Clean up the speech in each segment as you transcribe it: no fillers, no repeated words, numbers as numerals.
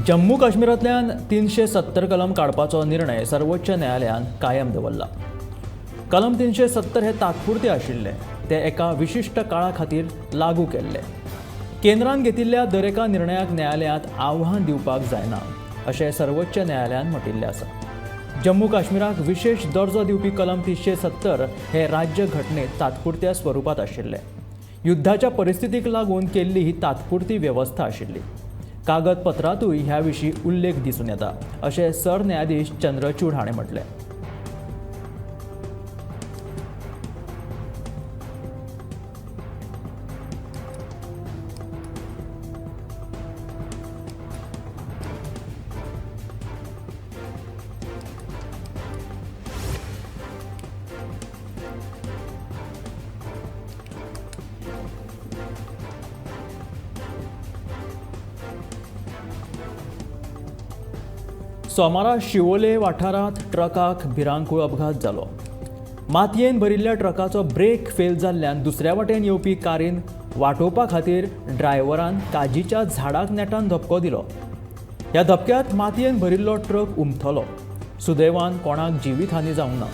जम्मू काश्मीरांतल्यान 370 कलम काडपाचो निर्णय सर्वोच्च न्यायालयान कायम दवरला। कलम 370 हे तात्पुरते आशिल्ले, ते एका विशिष्ट काळा खातीर लागू केल्ले। केंद्रान घेतिल्ल्या दर एका निर्णयाक न्यायालयांत आव्हान दिवपाक जायना अशें सर्वोच्च न्यायालयान म्हटिल्लें आसा। जम्मू काश्मीराक विशेष दर्जो दिवपी कलम 370 हे राज्य घटनेत तात्पुरत्या स्वरुपात आशिल्ले। युद्धाच्या परिस्थितीक लागून केल्ली ही तात्पुरती व्यवस्था आशिल्ली। कागदपत्रांतूय ह्या विशीं उल्लेख दिसून येता अशें सरन्यायाधीश चंद्रचूड हाणें म्हटलें। सोमारा शिवोले वाठारांत ट्रकाक भिरांकूळ अपघात जालो। मातयेन भरिल्ल्या ट्रकाचो ब्रेक फेल जाल्ल्यान दुसऱ्या वाटेन येवपी कारीन वाटोवपा खातीर ड्रायव्हरान काजीच्या झाडाक नेटान धपको दिलो। ह्या धपक्यात मातयेन भरिल्लो ट्रक उमथलो। सुदैवान कोणाक जिवीतहानी जावंक ना।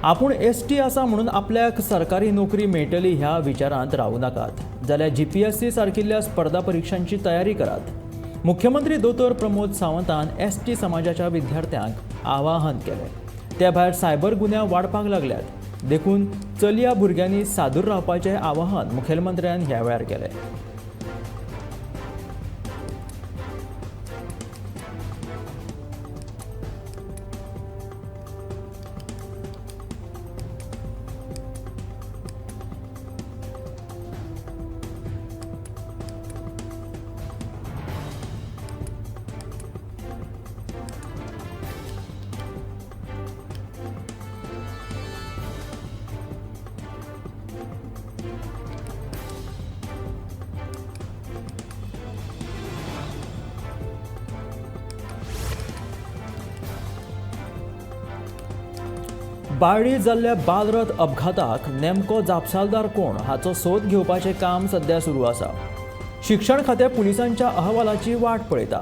आपूण एसटी आसा म्हणून आपल्याक सरकारी नोकरी मेळटली ह्या विचारांत रावूं नाकात, जाल्यार जीपीएससी सारकिल्ल्या स्पर्धा परीक्षांची तयारी करात। मुख्यमंत्री दोतोर प्रमोद सावंतान एसटी समाजाच्या विद्यार्थ्यांक आवाहन केलें। त्या भायर सायबर गुन्यांव वाडपाक लागल्यात, देखून चलया भुरग्यांनी सादूर रावपाचें आवाहन मुखेलमंत्र्यान ह्या वेळार केलें। बाळ्ळी जाल्ल्या बालरथ अपघाताक नेमको जापसालदार कोण हाचो सोद घेवपाचें काम सध्या सुरू आसा। शिक्षण खातें पुलिसांच्या अहवालाची वाट पळयता।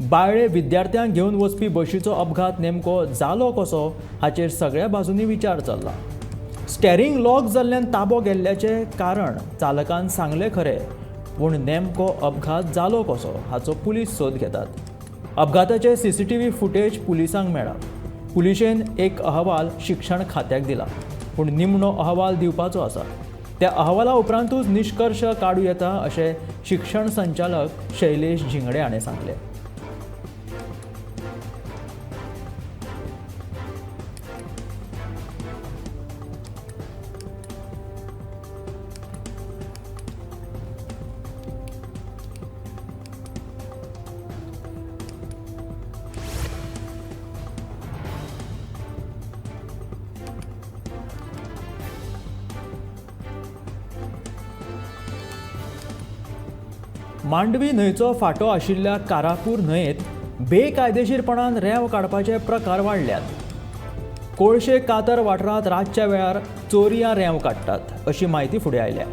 बाळ्ळे विद्यार्थ्यांक घेवन वचपी बशीचो अपघात नेमको जालो कसो हाचेर सगळ्या बाजूंनी विचार चल्ला। स्टेरिंग लॉक जाल्ल्यान ताबो गेल्ल्याचें कारण चालकान सांगलें खरें, पूण नेमको अपघात जालो कसो हाचो पुलीस सोद घेतात। अपघाताचे सीसीटीव्ही फुटेज पुलिसांक मेळ्ळा। पुलिशेन एक अहवाल शिक्षण खात्याक दिला, पूण निमणो अहवाल दिवपाचो आसा। त्या अहवाला उपरांतूच निष्कर्श काडूं येता अशें शिक्षण संचालक शैलेश झिंगडे हाणें सांगलें। मांडवी न्हंयचो फांटो आशिल्ल्या कारापूर न्हंयेत बेकायदेशीरपणान रेंव काडपाचे प्रकार वाडल्यात। कोळशे कातर वाठारांत रातच्या वेळार चोरयां रेंव काडटात अशी माहिती फुडें आयल्या।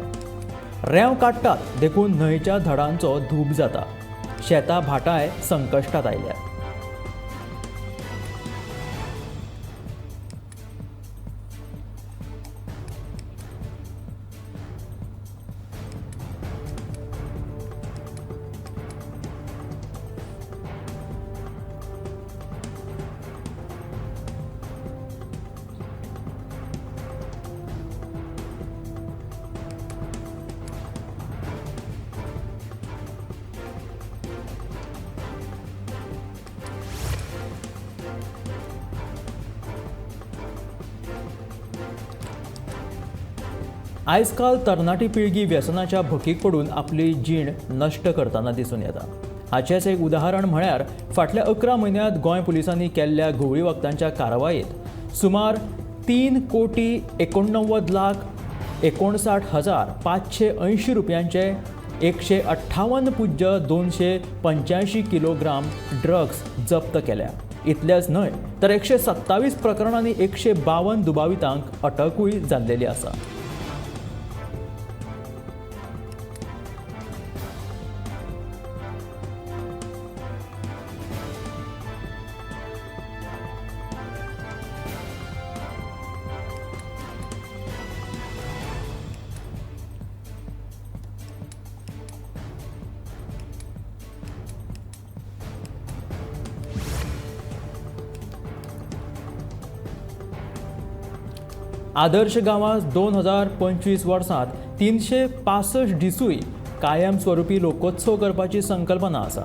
रेंव काडटात देखून न्हंयच्या धडांचो धूब जाता। शेतां भाटाय संकश्टांत आयल्यात। आजकाल तरणाटी पिळगी व्यसनाच्या भकीक पडून आपली जीण नश्ट करतना दिसून येता. हाचेच एक उदाहरण म्हळ्यार फाटल्या 11 म्हयन्यांत गोंय पुलिसांनी केल्ल्या गवळी वखदांच्या कारवायेंत सुमार 3,59,59,580 रुपयांचे 158,285 किलोग्राम ड्रग्स जप्त केल्या. इतलेंच न्हय तर 127 प्रकरणांनी 152 दुबावितांक अटकूय जाल्लेली आसा. आदर्श गांवांत 2025 वर्सांत 365 दिसूय कायमस्वरुपी लोकोत्सव करपाची संकल्पना आसा.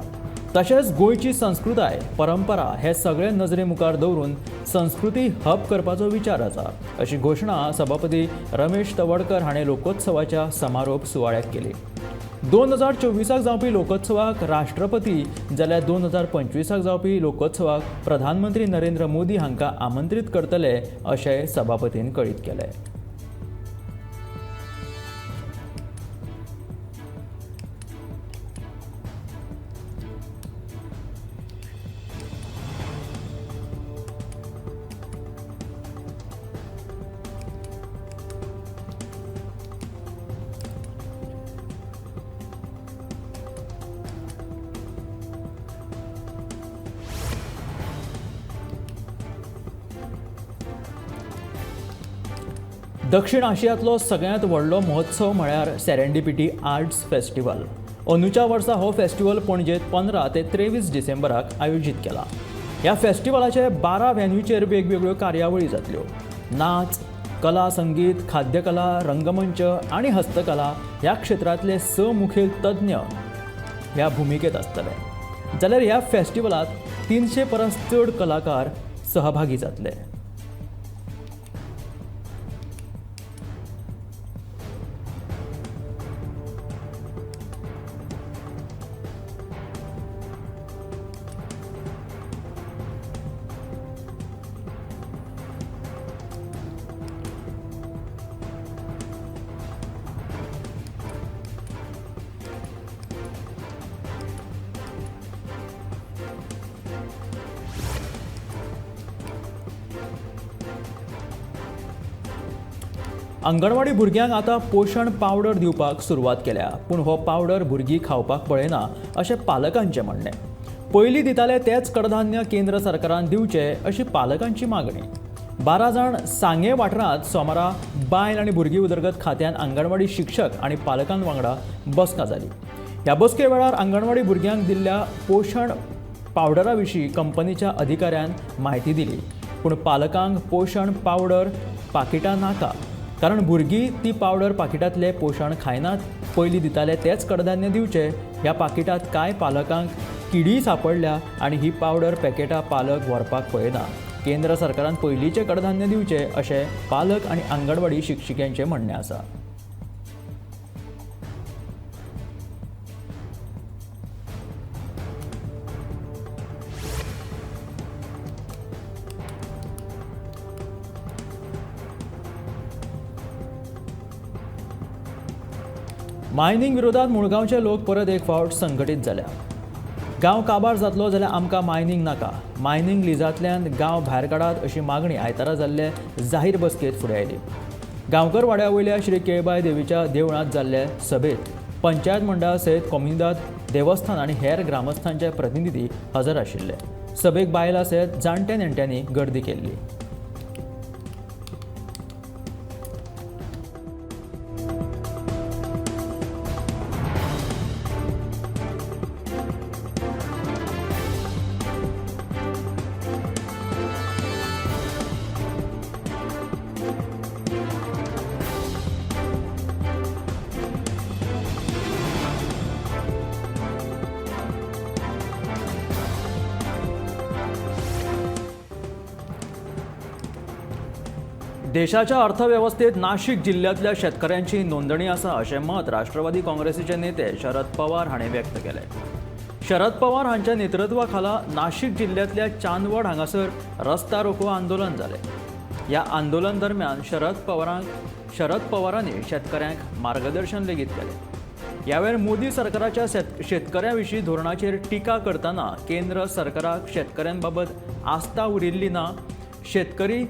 तशेंच गोंयची संस्कृताय परंपरा हे सगळे नजरे मुखार दवरून संस्कृती हब करपाचो विचार आसा, अशी घोशणा सभापती रमेश तवडकर हाणें लोकोत्सवाच्या समारोप सुवाळ्याक केली. 2024 जावपी लोकोत्सवाक राष्ट्रपती जाल्यार 2025 जावपी लोकोत्सवाक प्रधानमंत्री नरेंद्र मोदी हांकां आमंत्रीत करतले अशें सभापतीन कळीत केलें. दक्षिण आशियांतलो सगळ्यांत व्हडलो महोत्सव म्हळ्यार सेरेंडिपिटी आर्ट्स फेस्टिवल. अंदूच्या वर्सा हो फेस्टिवल पणजेंत 15 ते 23 डिसेंबराक आयोजीत केला. ह्या फेस्टिवलाचे 12 व्हेन्यूचेर वेगवेगळ्यो कार्यावळी जातल्यो. नाच, कला, संगीत, खाद्यकला, रंगमंच आनी हस्तकला ह्या क्षेत्रांतले 6 मुखेल तज्ञ ह्या भुमिकेत आसतले. जाल्यार ह्या फेस्टिवलांत 300 परस चड कलाकार सहभागी जातले. अंगणवाडी भुरग्यांक आतां पोशण पावडर दिवपाक सुरवात केल्या, पूण हो पावडर भुरगीं खावपाक पळयना अशें पालकांचें म्हणणें. पयलीं दिताले तेच कडधान्य केंद्र सरकारान दिवचे अशी पालकांची मागणी. 12 जाण सांगे वाठारांत सोमारा बायल आनी भुरगीं उदरगत खात्यान अंगणवाडी शिक्षक आनी पालकां वांगडा बसका जाली. ह्या बसके वेळार अंगणवाडी भुरग्यांक दिल्ल्या पोशण पावडरा विशीं कंपनीच्या अधिकाऱ्यान म्हायती दिली, पूण पालकांक पोशण पावडर पाकिटां नाका, कारण भुरगीं ती पावडर पाकिटांतले पोशण खायनात. पयलीं दिताले तेच कडधान्य दिवचे. ह्या पाकिटांत कांय पालकांक किडी सांपडल्या आनी ही पावडर पॅकेटां पालक व्हरपाक पळयना. केंद्र सरकारान पयलींचे कडधान्य दिवचे अशें पालक आनी अंगणवाडी शिक्षिकेंचें म्हणणें आसा. मायनिंग विरोधात मुळगांवचे लोक परत एक फावट संघटीत जाल्या. गांव काबार जातलो जाल्यार आमकां मायनिंग नाका, मायनिंग लिजांतल्यान गांव भायर काडात अशी मागणी आयतारा जाल्ले जाहीर बसकेत फुडें आयली. गांवकर वाड्या वयल्या श्री केळबाई देवीच्या देवळांत जाल्ले सभेत पंचायत मंडळा सयत कोमुनिदाद, देवस्थान आनी हेर ग्रामस्थांचे प्रतिनिधी हजर आशिल्ले. सभेक बायलां सयत जाणटे नेणट्यांनी गर्दी केल्ली. देशाच्या अर्थव्यवस्थेत नाशिक जिल्ह्यातल्या शेतकऱ्यांची नोंदणी आसा अशें मत राष्ट्रवादी काँग्रेसीचे नेते शरद पवार हांणी व्यक्त केलें. शरद पवार हांच्या नेतृत्वाखाला नाशिक जिल्ह्यातल्या चांदवड हांगासर रस्ता रोको आंदोलन जालें. ह्या आंदोलन दरम्यान शरद पवारांनी शेतकऱ्यांक मार्गदर्शन लेगीत केलें. ह्या वेळार मोदी सरकाराच्या शेतकऱ्यां धोरणाचेर टिका करतना केंद्र सरकाराक शेतकऱ्यांबाबत आस्था उरिल्ली ना, शेतकरी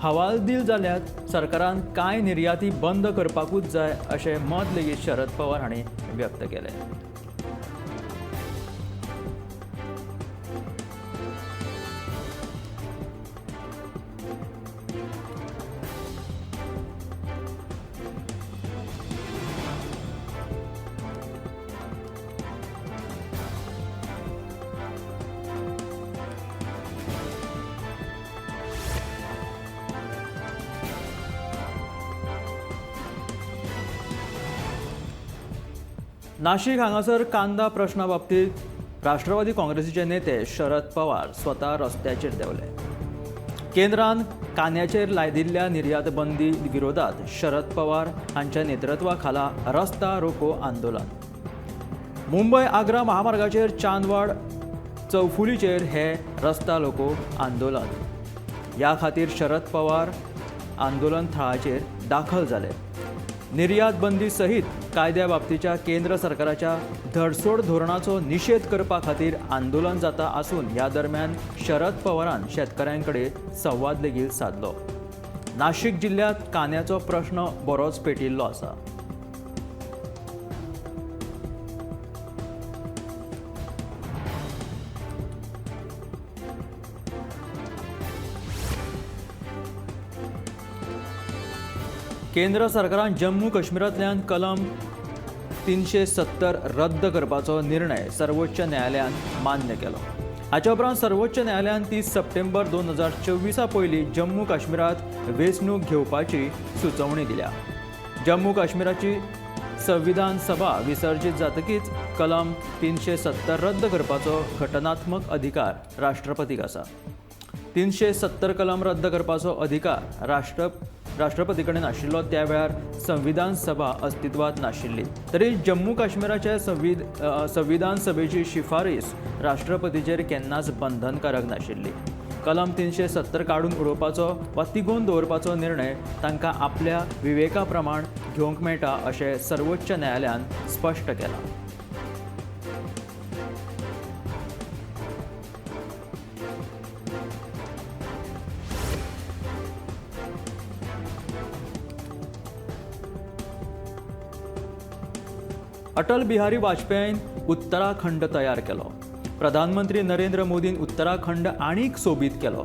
हवालदिल जाल्यात सरकारान कांय निर्याती बंद करपाकूच जाय अशें मत लेगीत शरद पवार हांणी व्यक्त केलें. नाशिक हांगासर कांदा प्रश्ना बाबतीत राष्ट्रवादी काँग्रेसीचे नेते शरद पवार स्वता रस्त्याचेर देवले. केंद्रान कांद्याचेर लायदिल्ल्या निर्यात बंदी विरोधात शरद पवार हांच्या नेतृत्वाखाला रस्ता रोको आंदोलन. मुंबय आग्रा महामार्गाचेर चांदवड चौफुलीचेर हे रस्ता रोको आंदोलन. ह्या खातीर शरद पवार आंदोलन थळाचेर दाखल जाले. निर्यात बंदी सहीत कायद्या बाबतीच्या केंद्र सरकाराच्या धडसोड धोरणाचो निषेध करपा खातीर आंदोलन जाता आसून ह्या दरम्यान शरद पवारान शेतकऱ्यांकडे संवाद लेगीत साधलो. नाशिक जिल्ह्यात कांद्याचो प्रश्न बरोच पेटिल्लो आसा. केंद्र सरकारान जम्मू काश्मीरांतल्यान कलम 370 रद्द करपाचो निर्णय सर्वोच्च न्यायालयान मान्य केलो. हाच्या उपरांत सर्वोच्च न्यायालयान 30 सप्टेंबर 2024 पयलीं जम्मू काश्मीरात वेंचणूक घेवपाची सुचोवणी दिल्या. जम्मू काश्मीराची संविधान सभा विसर्जीत जातकीच कलम 370 रद्द करपाचो घटनात्मक अधिकार राष्ट्रपतीक आसा. 370 कलम रद्द करपाचो अधिकार राष्ट्रपती कडेन आशिल्लो त्या वेळार संविधान सभा अस्तित्वात नाशिल्ली. तरी जम्मू काश्मीराच्या संविधान सभेची शिफारस राष्ट्रपतीचेर केन्नाच बंधनकारक नाशिल्ली. कलम 370 काडून उडोवपाचो वा तिगोवन दवरपाचो निर्णय तांकां आपल्या विवेका प्रमाण घेवंक मेळटा अशें सर्वोच्च न्यायालयान स्पश्ट केलां. अटल बिहारी वाजपेयीन उत्तराखंड तयार केलो. प्रधानमंत्री नरेंद्र मोदीन उत्तराखंड आनीक सोबीत केलो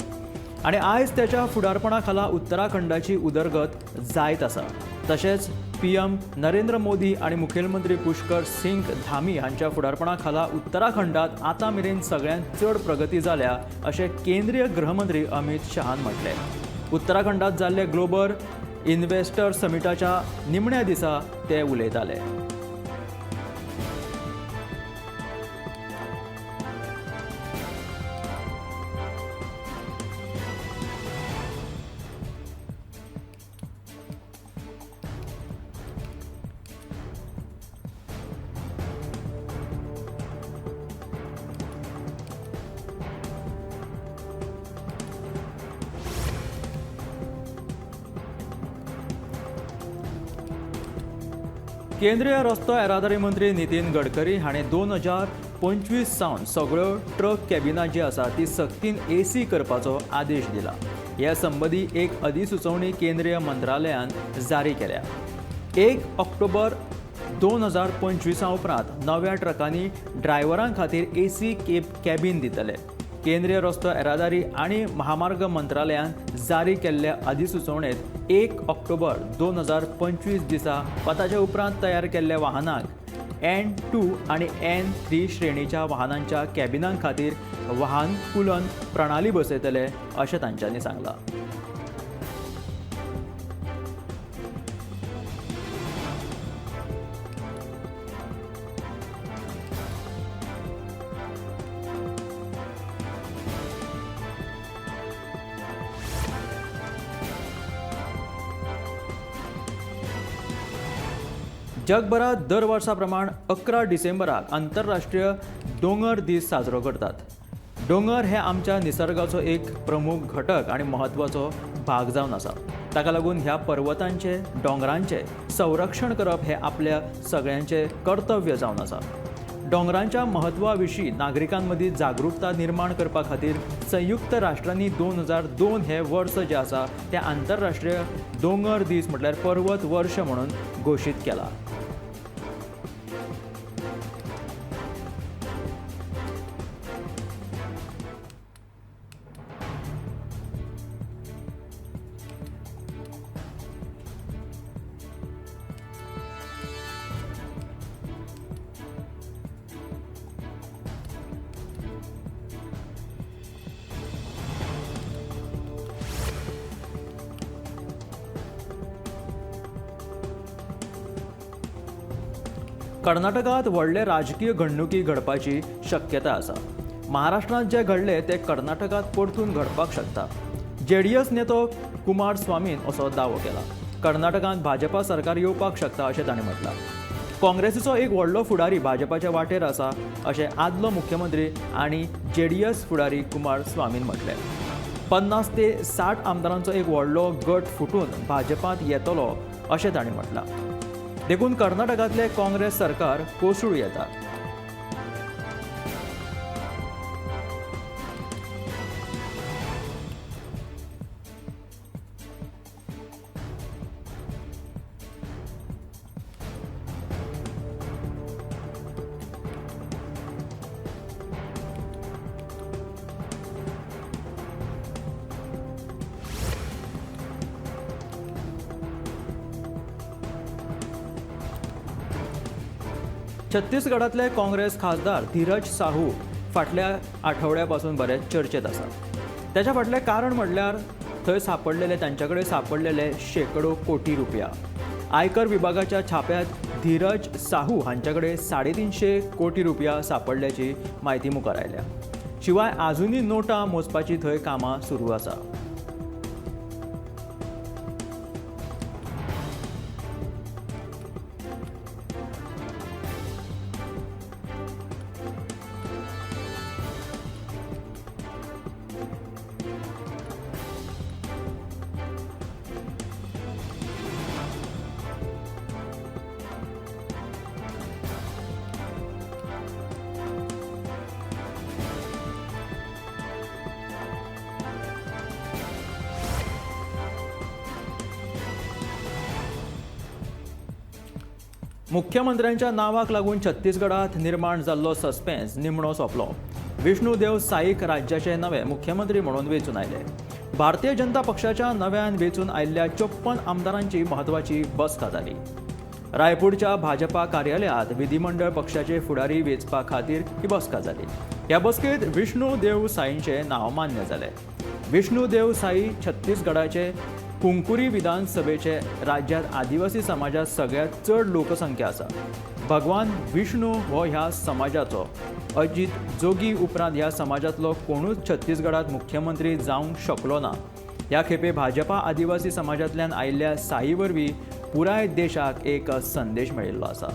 आनी आयज त्याच्या फुडारपणा खाला उत्तराखंडाची उदरगत जायत आसा. तशेंच PM नरेंद्र मोदी आनी मुखेलमंत्री पुष्कर सिंग धामी हांच्या फुडारपणा खाला उत्तराखंडात आतां मेरेन सगळ्यांत चड प्रगती जाल्या अशें केंद्रीय गृहमंत्री अमित शहान म्हटलें. उत्तराखंडात जाल्ले ग्लोबल इन्व्हेस्टर समिटाच्या निमण्या दिसा ते उलयताले. केंद्रीय रस्तो येरादारी मंत्री नितीन गडकरी हांणी 2025 सावन सगळ्यो ट्रक कॅबिना जी आसा ती सक्तीन AC करपाचो आदेश दिला. ह्या संबंदी एक अधिसुचोवणी केंद्रीय मंत्रालयान जारी केल्या. 1 ऑक्टोबर 2025 उपरांत नव्या ट्रकांनी ड्रायव्हरां खातीर AC कॅबिन दितले. केंद्रीय रस्तो येरादारी आनी महामार्ग मंत्रालयान जारी केल्ल्या अधिसुचोवणेंत 1 ऑक्टोबर 2025 दिसा वा ताचे उपरांत तयार केल्ल्या वाहनांक N2 आनी N3 श्रेणीच्या वाहनांच्या कॅबिनां खातीर वाहनकुलन प्रणाली बसयतले अशें तांच्यांनी सांगलां. जगभरात दर वर्सा प्रमाण 11 डिसेंबराक आंतरराष्ट्रीय दोंगर दीस साजरो करतात. दोंगर हे आमच्या निसर्गाचो एक प्रमुख घटक आणि महत्वाचो भाग जावन आसा. ताका लागून ह्या पर्वतांचे दोंगरांचे संरक्षण करप हे आपल्या सगळ्यांचे कर्तव्य जावन आसा. दोंगरांच्या महत्वा विशीं नागरिकांमदीं जागरूकता निर्माण करपा खातीर संयुक्त राष्ट्रांनी 2002 हे वर्स जे आसा ते आंतरराष्ट्रीय दोंगर दीस म्हटल्यार पर्वत वर्ष म्हणून घोशीत केला. कर्नाटकात व्हडले राजकीय घडणुकी घडपाची शक्यता आसा. महाराष्ट्रात जे घडले ते कर्नाटकात परतून घडपाक शकता. JDS नेतो कुमारस्वामीन असो दावो केला. कर्नाटकात भाजपा सरकार येवपाक शकता अशें ताणें म्हटलां. काँग्रेसीचो एक व्हडलो फुडारी भाजपाच्या वाटेर आसा अशें आदलो मुख्यमंत्री आनी JDS फुडारी कुमारस्वामीन म्हटलें. 50 ते 60 आमदारांचो एक व्हडलो गट फुटून भाजपांत येतलो अशें ताणें म्हटलां. देखून कर्नाटकातले काँग्रेस सरकार कोसळूं येता. छत्तीसगडातले काँग्रेस खासदार धीरज साहू फाटल्या आठवड्यापासून बरेच चर्चेत आसा. त्याच्या फाटलें कारण म्हणल्यार थंय तांच्याकडे सापडलेले शेकडो कोटी रुपया. आयकर विभागाच्या छाप्यात धीरज साहू हांच्याकडे 350 कोटी रुपया सापडल्याची म्हायती मुखार आयल्या. शिवाय आजुनूय नोटां मोजपाची थंय कामां सुरू आसा. मुख्यमंत्र्यांच्या नावाक लागून छत्तीसगडात निर्माण जाल्लो सस्पेन्स निमणो सोंपलो. विष्णू देव साईक राज्याचे नवे मुख्यमंत्री म्हणून वेंचून आयले. भारतीय जनता पक्षाच्या नव्यान वेंचून आयिल्ल्या 54 आमदारांची म्हत्वाची बसका जाली. रायपूरच्या भाजपा कार्यालयात विधिमंडळ पक्षाचे फुडारी वेंचपा खातीर ही बसका जाली. ह्या बसकेत विष्णू देव साईंचे नाव मान्य जाले. विष्णू देव साई छत्तीसगडाचे कुंकुरी विधानसभेचे राज्यात आदिवासी समाजात सगळ्यात चड लोकसंख्या आसा. भगवान विष्णू हो ह्या समाजाचो अजित जोगी उपरांत ह्या समाजातलो कोणूच छत्तीसगडात मुख्यमंत्री जावंक शकलो ना. ह्या खेपे भाजपा आदिवासी समाजांतल्यान आयिल्ल्या साई वरवीं पुराय देशाक एक संदेश मेळिल्लो आसा.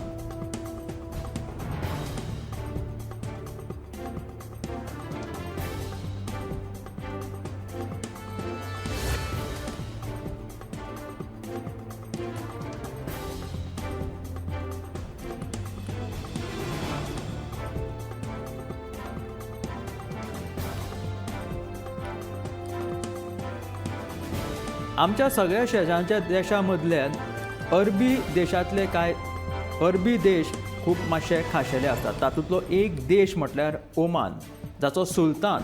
आमच्या सगळ्या शेजारच्या देशांमदल्यान अरबी देश खूब मातशे खाशेले आसतात. तातूंतलो एक देश म्हटल्यार ओमान, जाचो सुलतान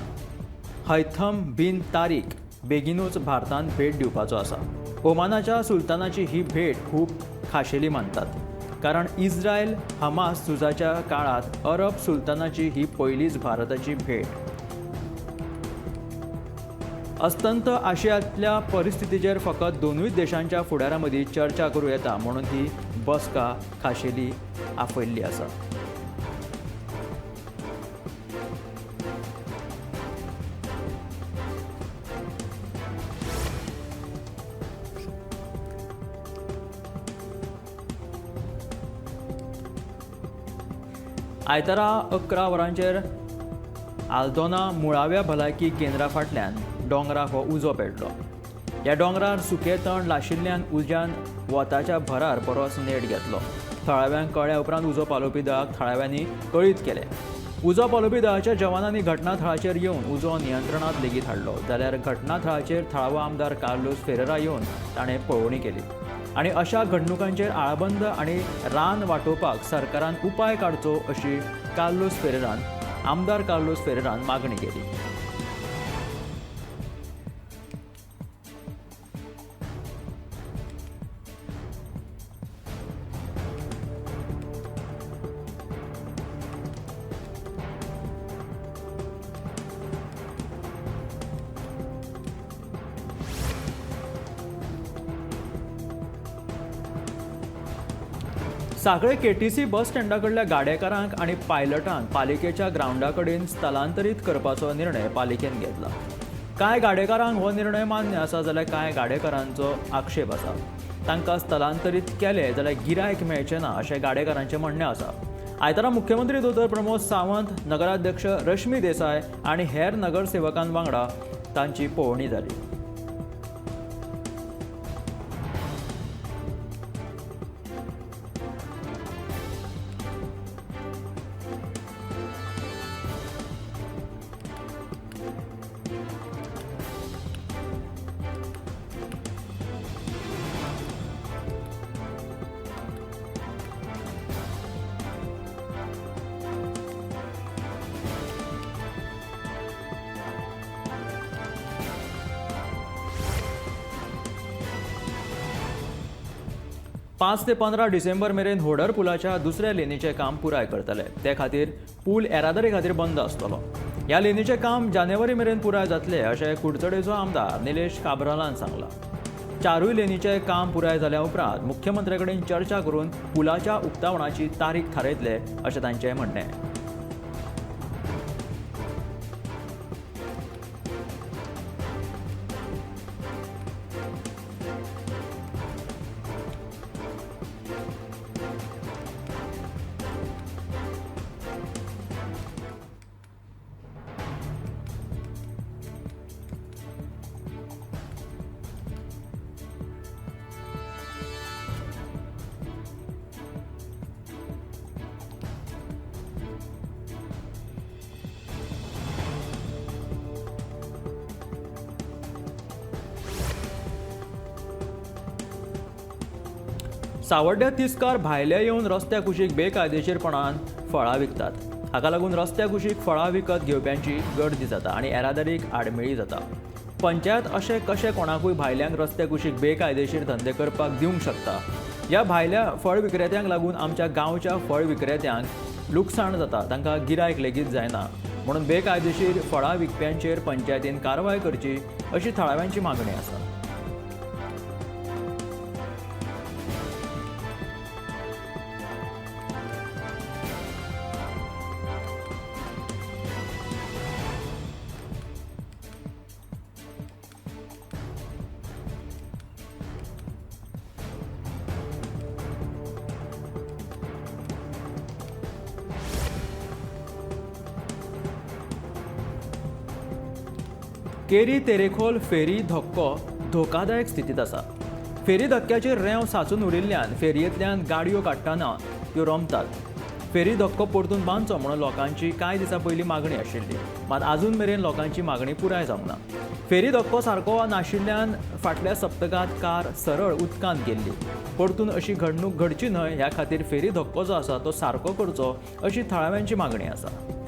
हैथम बिन तारीक बेगीनूच भारतांत भेट दिवपाचो आसा. ओमानाच्या सुलतानाची ही भेट खूब खाशेली मानतात, कारण इस्रायल हमास झुजाच्या काळात अरब सुलतानाची ही पयलीच भारताची भेट. अस्तंत आशियांतल्या परिस्थितीचेर फकत दोनूय देशांच्या फुडाऱ्यां मदीं चर्चा करूं येता म्हणून ही बसका खाशेली आपयल्ली आसा. आयतारा 11 वरांचेर आल्दोना मुळाव्या भलायकी केंद्रा फाटल्यान दोंगराक हो उजो पेटलो. ह्या दोंगरार सुकें तण लाशिल्ल्यान उज्यान वताच्या भरार परस नेट घेतलो. थळाव्यांक कळ्ळ्या उपरांत उजो पालोवपी दळाक थळाव्यांनी कळीत केलें. उजो पालोवपी दळाच्या जवानांनी घटनाथळाचेर येवन उजो नियंत्रणांत लेगीत हाडलो. जाल्यार घटनाथळाचेर थळावो आमदार कार्लोस फेरेरा येवन ताणें पळोवणी केली आनी अशा घडणुकांचेर आळाबंद आनी रान वांटोवपाक सरकारान उपाय काडचो अशी आमदार कार्लोस फेरेरान मागणी केली. साखळे केटीसी बस स्टँडा कडल्या गाडेकारांक आनी पायलटांक पालिकेच्या ग्राउंडा कडेन स्थलांतरीत करपाचो निर्णय पालिकेन घेतला. कांय गाडेकारांक हो निर्णय मान्य आसा जाल्यार कांय गाडेकारांचो आक्षेप आसा. तांकां स्थलांतरीत केले जाल्यार गिरायक मेळचें ना अशें गाडेकारांचें म्हणणें आसा. आयतारा मुख्यमंत्री दोतोर प्रमोद सावंत, नगराध्यक्ष रश्मी देसाय आनी हेर नगरसेवकां वांगडा तांची पळोवणी जाली. पाच ते 15 डिसेंबर मेरेन होडर पुलाच्या दुसऱ्या लेनीचें काम पुराय करतले. ते खातीर पूल येरादारी खातीर बंद आसतलो. ह्या लेनीचें काम जानेवारी मेरेन पुराय जातले अशें कुडचडेचो आमदार निलेश काब्रालान सांगलां. चारूय लेनीचें काम पुराय जाल्या उपरांत मुख्यमंत्र्या कडेन चर्चा करून पुलाच्या उक्तावणाची तारीख थारायतले अशें तांचें म्हणणें. सावड्ड्या तिस्कार भायले येवन रस्त्या कुशीक बेकायदेशीरपणान फळां विकतात. हाका लागून रस्त्या कुशीक फळां विकत घेवप्यांची गर्दी जाता आनी येरादारीक आडमेळी जाता. पंचायत अशें कशें कोणाकूय भायल्यांक रस्त्या कुशीक बेकायदेशीर धंदे करपाक दिवंक शकता. ह्या भायल्या फळ विक्रेत्यांक लागून आमच्या गांवच्या फळ विक्रेत्यांक लुकसाण जाता, तांकां गिरायक लेगीत जायना. म्हणून बेकायदेशीर फळां विकप्यांचेर पंचायतीन कारवाय करची अशी थळाव्यांची मागणी आसा. केरी तेरेखोल फेरी धक्को धोकादायक स्थितीत आसा. फेरी धक्क्याचेर रेंव सांचून उरिल्ल्यान फेरयेंतल्यान गाडयो काडटना त्यो रोमतात. फेरी धक्को परतून बांदचो म्हणून लोकांची कांय दिसां पयलीं मागणी आशिल्ली, मात आजून मेरेन लोकांची मागणी पुराय जावंक ना. फेरी धक्को सारको नाशिल्ल्यान फाटल्या सप्तकांत कार सरळ उदकांत गेल्ली. परतून अशी घडणूक घडची न्हय ह्या खातीर फेरी धक्को जो आसा तो सारको करचो अशी थळाव्यांची मागणी आसा.